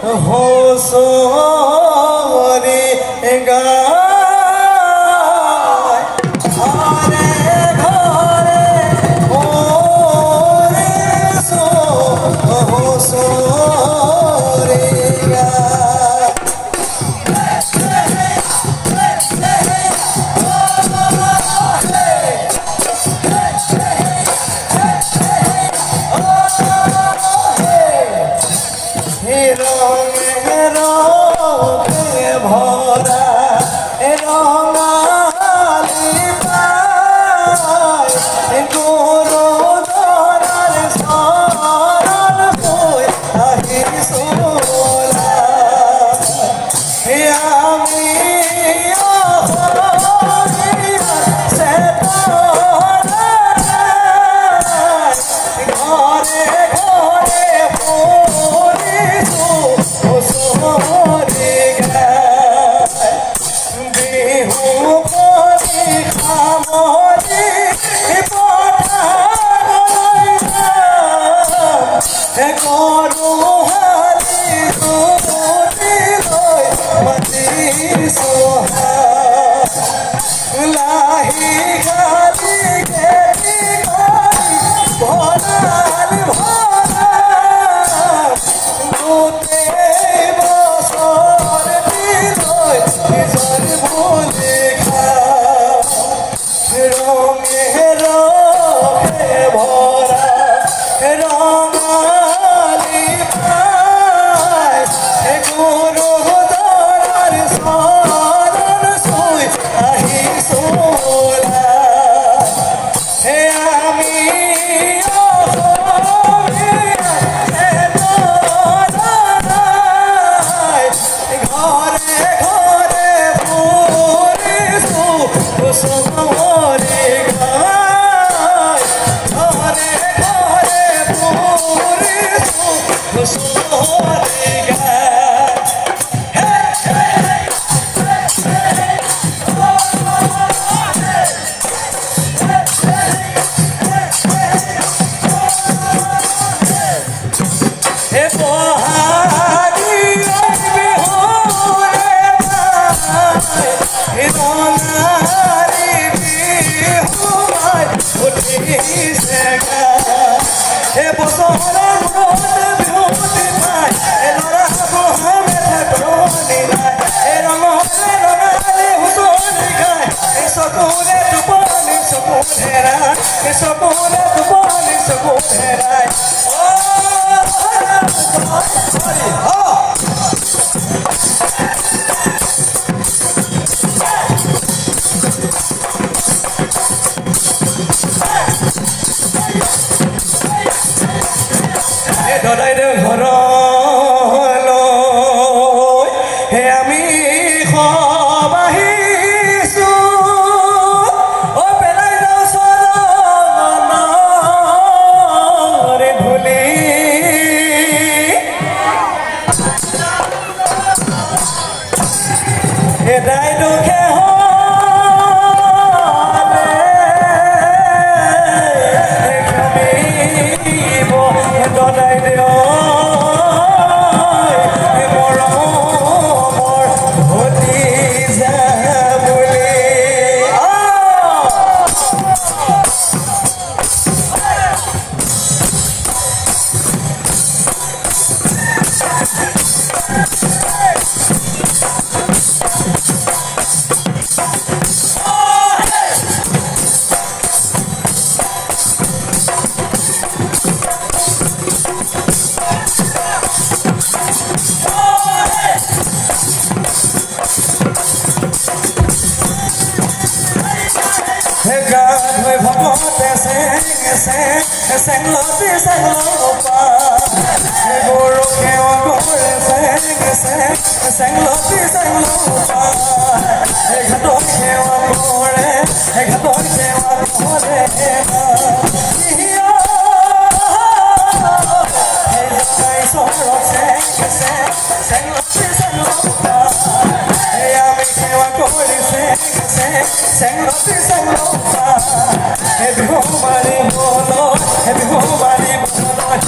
হোসরে গায় ঘরে ঘরে ওরে সো হোসরে গায় রঙে রঙে ভরা রঙালি পায় গুরু ধরার শরণ হয়ে আহির সোলা আমি ঘরে ঘরে সোরে গায় বিহু করি খামরি পঠাই গরু হালি দুটি লই মন্দির সোহা লাহি গালি খেতি করি ভরাল ভরা দুতে বছর দিলই নিজর ভুলে রঙে রঙে ভরা রঙালি পায় গুরু ধরার শরণ সুই আহি সোলা আমি ঘরে ঘরে পুরিসু সোমরে গায় ঘরে ঘরে পুরিসু সোমরে গায় হে বহারি বিহুরে হে রঙারি বিহুরে উঠিছে হে বছরের মূৰত বিহুতি পাই হে লৰা বহামে ঠাকুৰণি নাই হে ৰঙলে ৰঙালি হুঁচৰি গায় হে চকুৰে টোপনি চকু হেৰাই হে চকুৰে টোপনি চকু হেৰাই ধৰাই দে ঘৰলৈ হে আমি সব আহিছো অ পেলাই যাওঁ চৰণৰে ধূলি হে দাই দুখে ধৰাই দে গান হৈ ভকতে চেং লতি চেং লপা গৰু সেৱা কৰে চেং লতি চেং লপা ঘাটত সেৱা কৰে ঘাটত সেৱা কৰে চৰত চেং লতি চেং লপা আমি সেৱা কৰিছে চেং লতি চেং লপা বিহু মাৰিবলৈ বিহু মাৰিবলৈ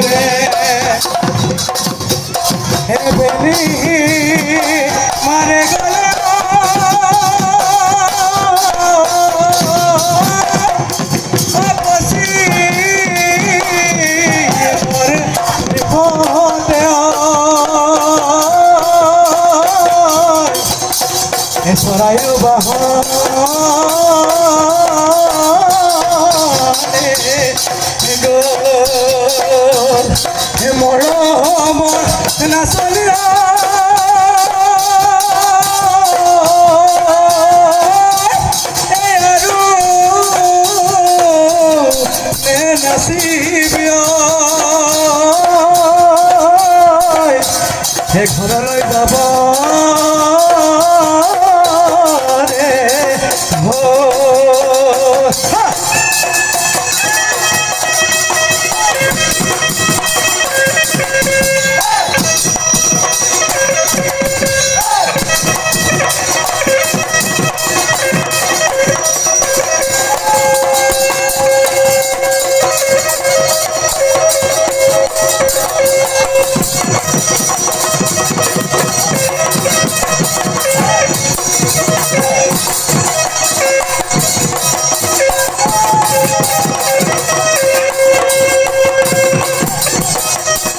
ৰে হে বেলি মাৰে গলে বসি মোৰ বিপদে হে সৰায় বাহনে গো হে মৰম না চলিয়া নাচিবিয় হে ঘৰলৈ যাব